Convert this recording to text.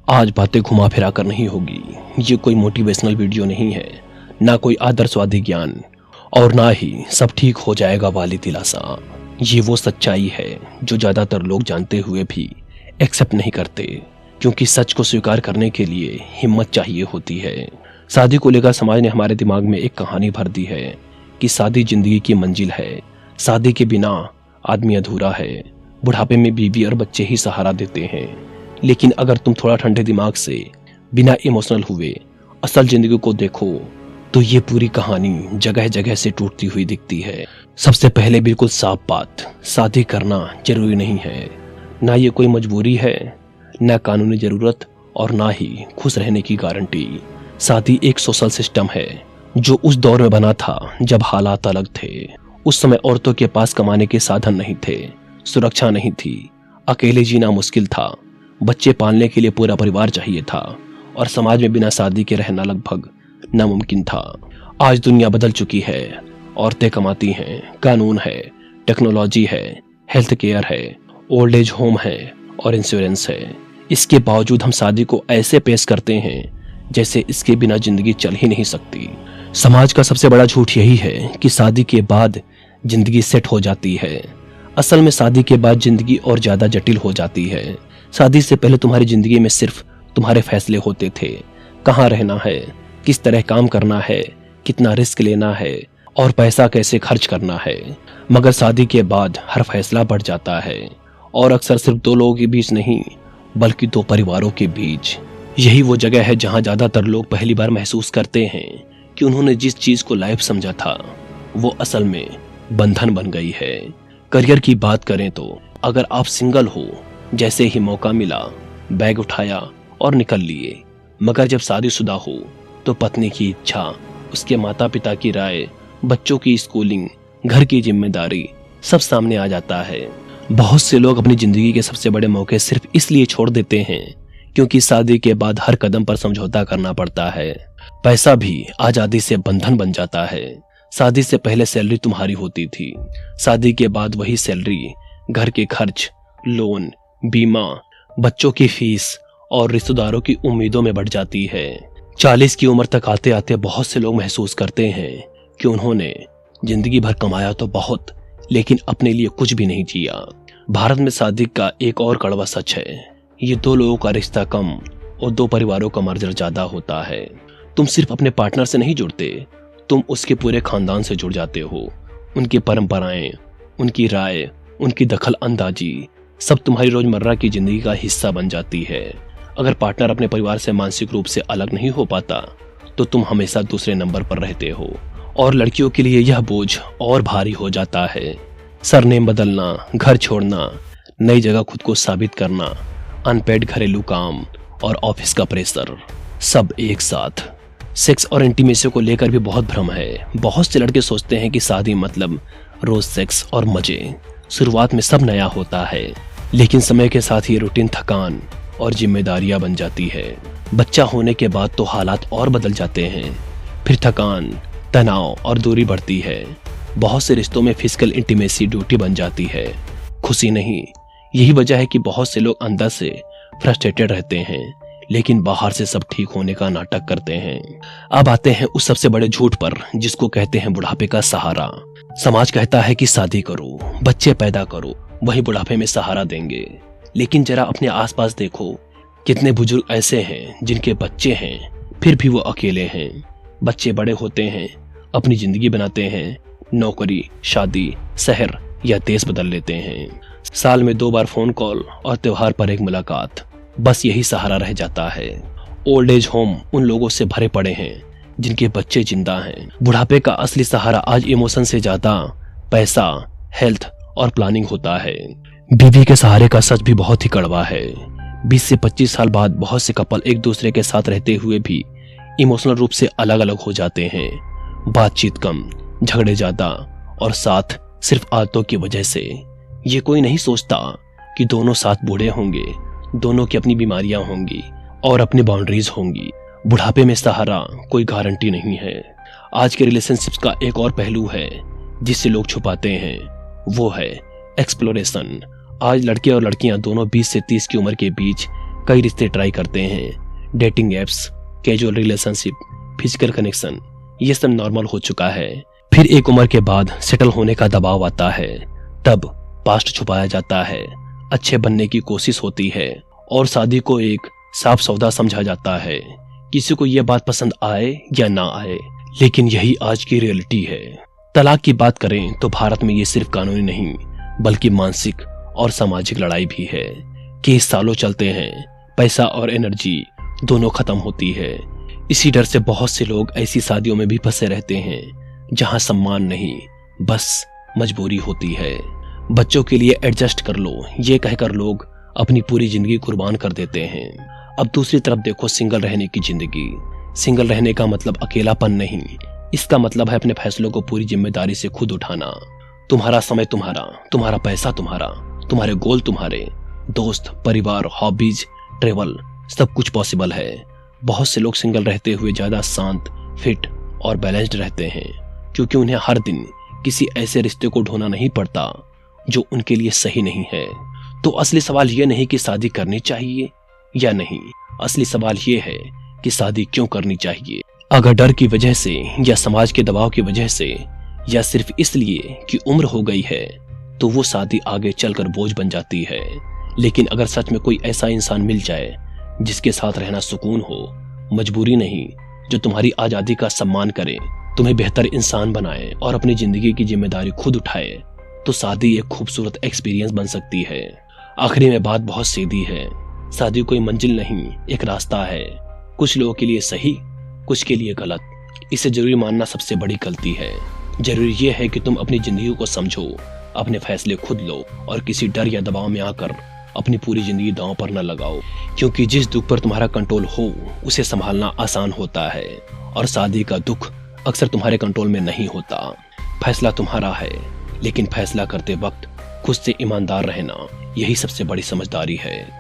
आज बातें घुमा फिरा कर नहीं होगी। ये कोई मोटिवेशनल वीडियो नहीं है, ना कोई आदर्शवादी ज्ञान, और ना ही सब ठीक हो जाएगा वाली दिलासा। ये वो सच्चाई है जो ज्यादातर लोग जानते हुए भी एक्सेप्ट नहीं करते, क्योंकि सच को स्वीकार करने के लिए हिम्मत चाहिए होती है। शादी को लेकर समाज ने हमारे दिमाग में एक कहानी भर दी है कि शादी जिंदगी की मंजिल है, शादी के बिना आदमी अधूरा है, बुढ़ापे में बीवी और बच्चे ही सहारा देते हैं। लेकिन अगर तुम थोड़ा ठंडे दिमाग से बिना इमोशनल हुए असल जिंदगी को देखो तो ये पूरी कहानी जगह जगह से टूटती हुई दिखती है। सबसे पहले बिल्कुल साफ बात, शादी करना जरूरी नहीं है। ना ये कोई मजबूरी है, ना कानूनी जरूरत, और ना ही खुश रहने की गारंटी। शादी एक सोशल सिस्टम है जो उस दौर में बना था जब हालात अलग थे। उस समय औरतों के पास कमाने के साधन नहीं थे, सुरक्षा नहीं थी, अकेले जीना मुश्किल था, बच्चे पालने के लिए पूरा परिवार चाहिए था, और समाज में बिना शादी के रहना लगभग नामुमकिन था। आज दुनिया बदल चुकी है, औरतें कमाती हैं, कानून है, टेक्नोलॉजी है, हेल्थ केयर है, ओल्ड एज होम है और इंश्योरेंस है। इसके बावजूद हम शादी को ऐसे पेश करते हैं जैसे इसके बिना जिंदगी चल ही नहीं सकती। समाज का सबसे बड़ा झूठ यही है कि शादी के बाद जिंदगी सेट हो जाती है। असल में शादी के बाद जिंदगी और ज्यादा जटिल हो जाती है। शादी से पहले तुम्हारी जिंदगी में सिर्फ तुम्हारे फैसले होते थे, कहाँ रहना है, किस तरह काम करना है, कितना रिस्क लेना है और पैसा कैसे खर्च करना है। मगर शादी के बाद हर फैसला बढ़ जाता है, और अक्सर सिर्फ दो लोगों के बीच नहीं बल्कि दो परिवारों के बीच। यही वो जगह है जहां ज्यादातर लोग पहली बार महसूस करते हैं कि उन्होंने जिस चीज को लाइफ समझा था वो असल में बंधन बन गई है। करियर की बात करें तो अगर आप सिंगल हो, जैसे ही मौका मिला बैग उठाया और निकल लिए। मगर जब शादीशुदा हो तो पत्नी की इच्छा, उसके माता पिता की राय, बच्चों की स्कूलिंग, घर की जिम्मेदारी सब सामने आ जाता है। बहुत से लोग अपनी जिंदगी के सबसे बड़े मौके सिर्फ इसलिए छोड़ देते हैं क्योंकि शादी के बाद हर कदम पर समझौता करना पड़ता है। पैसा भी आजादी से बंधन बन जाता है। शादी से पहले सैलरी तुम्हारी होती थी, शादी के बाद वही सैलरी घर के खर्च, लोन, बीमा, बच्चों की फीस और रिश्तेदारों की उम्मीदों में बढ़ जाती है। 40 की उम्र तक आते आते बहुत से लोग महसूस करते हैं कि उन्होंने जिंदगी भर कमाया तो बहुत, लेकिन अपने लिए कुछ भी नहीं जिया। भारत में शादी का एक और कड़वा सच है, ये दो लोगों का रिश्ता कम और दो परिवारों का मर्जर ज्यादा होता है। तुम सिर्फ अपने पार्टनर से नहीं जुड़ते, तुम उसके पूरे खानदान से जुड़ जाते हो। उनकी परंपराएं, उनकी राय, उनकी दखल अंदाजी सब तुम्हारी रोजमर्रा की जिंदगी का हिस्सा बन जाती है। अगर पार्टनर अपने परिवार से मानसिक रूप से अलग नहीं हो पाता तो तुम हमेशा दूसरे नंबर पर रहते हो, और लड़कियों के लिए यह बोझ और भारी हो जाता है। सरनेम बदलना, घर छोड़ना, नई जगह खुद को साबित करना, अनपेड घरेलू काम और ऑफिस का प्रेशर, सब एक साथ। सेक्स और इंटीमेसी को लेकर भी बहुत भ्रम है। बहुत से लड़के सोचते हैं कि शादी मतलब रोज सेक्स और मजे। शुरुआत में सब नया होता है, लेकिन समय के साथ ये रूटीन थकान और जिम्मेदारियां बन जाती है। बच्चा होने के बाद तो हालात और बदल जाते हैं, फिर थकान, तनाव और दूरी बढ़ती है। बहुत से रिश्तों में फिजिकल इंटीमेसी ड्यूटी बन जाती है, खुशी नहीं। यही वजह है कि बहुत से लोग अंदर से फ्रस्ट्रेटेड रहते हैं, लेकिन बाहर से सब ठीक होने का नाटक करते हैं। अब आते हैं उस सबसे बड़े झूठ पर जिसको कहते हैं बुढ़ापे का सहारा। समाज कहता है कि शादी करो, बच्चे पैदा करो, वही बुढ़ापे में सहारा देंगे। लेकिन जरा अपने आसपास देखो, कितने बुजुर्ग ऐसे हैं जिनके बच्चे हैं फिर भी वो अकेले हैं। बच्चे बड़े होते हैं, अपनी जिंदगी बनाते हैं, नौकरी, शादी, शहर या देश बदल लेते हैं। साल में 2 बार फोन कॉल और त्योहार पर एक मुलाकात, बस यही सहारा रह जाता है। ओल्ड एज होम उन लोगों से भरे पड़े हैं जिनके बच्चे जिंदा हैं। बुढ़ापे का असली सहारा आज इमोशन से ज्यादा पैसा, हेल्थ और प्लानिंग होता है। बीवी के सहारे का सच भी बहुत ही कड़वा है। 20 से 25 साल बाद बहुत से कपल एक दूसरे के साथ रहते हुए भी इमोशनल रूप से अलग अलग हो जाते हैं। बातचीत कम, झगड़े ज्यादा, और साथ सिर्फ आदतों की वजह से। ये कोई नहीं सोचता कि दोनों साथ बूढ़े होंगे, दोनों की अपनी बीमारियां होंगी और अपनी बाउंड्रीज होंगी। बुढ़ापे में सहारा कोई गारंटी नहीं है। आज के रिलेशनशिप्स का एक और पहलू है जिससे लोग छुपाते हैं, वो है एक्सप्लोरेशन। आज लड़के और लड़कियां दोनों 20 से 30 की उम्र के बीच कई रिश्ते ट्राई करते हैं, dating apps, casual relationship, physical connection, ये सब नॉर्मल हो चुका है। फिर एक उम्र के बाद सेटल होने का दबाव आता है, तब पास्ट छुपाया जाता है, अच्छे बनने की कोशिश होती है और शादी को एक साफ सौदा समझा जाता है, किसी को यह बात पसंद आए या ना आए। लेकिन यही आज की रियलिटी है। तलाक की बात करें तो भारत में ये सिर्फ कानूनी नहीं बल्कि मानसिक और सामाजिक लड़ाई भी है। केस सालों चलते हैं, पैसा और एनर्जी दोनों खत्म होती है। इसी डर से बहुत से लोग ऐसी शादियों में भी फंसे रहते हैं जहां सम्मान नहीं, बस मजबूरी होती है। बच्चों के लिए एडजस्ट कर लो, ये कहकर लोग अपनी पूरी जिंदगी कुर्बान कर देते हैं। अब दूसरी तरफ देखो सिंगल रहने की जिंदगी। सिंगल रहने का मतलब अकेलापन नहीं, इसका मतलब है अपने फैसलों को पूरी जिम्मेदारी से खुद उठाना। तुम्हारा समय तुम्हारा, तुम्हारा पैसा तुम्हारा, तुम्हारे गोल तुम्हारे, दोस्त, परिवार, हॉबीज, ट्रेवल, सब कुछ पॉसिबल है। बहुत से लोग सिंगल रहते हुए ज्यादा शांत, फिट और बैलेंस्ड रहते हैं क्योंकि उन्हें हर दिन किसी ऐसे रिश्ते को ढूंढना नहीं पड़ता जो उनके लिए सही नहीं है। तो असली सवाल यह नहीं कि शादी करनी चाहिए या नहीं, असली सवाल यह है कि शादी क्यों करनी चाहिए। अगर डर की वजह से या समाज के दबाव की वजह से या सिर्फ इसलिए कि उम्र हो गई है तो वो शादी आगे चलकर बोझ बन जाती है। लेकिन अगर सच में कोई ऐसा इंसान मिल जाए जिसके साथ रहना सुकून हो, मजबूरी नहीं, जो तुम्हारी आजादी का सम्मान करे, तुम्हें बेहतर इंसान बनाए और अपनी जिंदगी की जिम्मेदारी खुद उठाए, तो शादी एक खूबसूरत एक्सपीरियंस बन सकती है। आखिरी में बात बहुत सीधी है, शादी कोई मंजिल नहीं, एक रास्ता है। कुछ लोगों के लिए सही, कुछ के लिए गलत। इसे जरूरी मानना सबसे बड़ी गलती है। जरूरी यह है कि तुम अपनी जिंदगी को समझो, अपने फैसले खुद लो और किसी डर या दबाव में आकर अपनी पूरी जिंदगी दांव पर न लगाओ। क्योंकि जिस दुख पर तुम्हारा कंट्रोल हो उसे संभालना आसान होता है और शादी का दुख अक्सर तुम्हारे कंट्रोल में नहीं होता। फैसला तुम्हारा है, लेकिन फैसला करते वक्त खुद से ईमानदार रहना, यही सबसे बड़ी समझदारी है।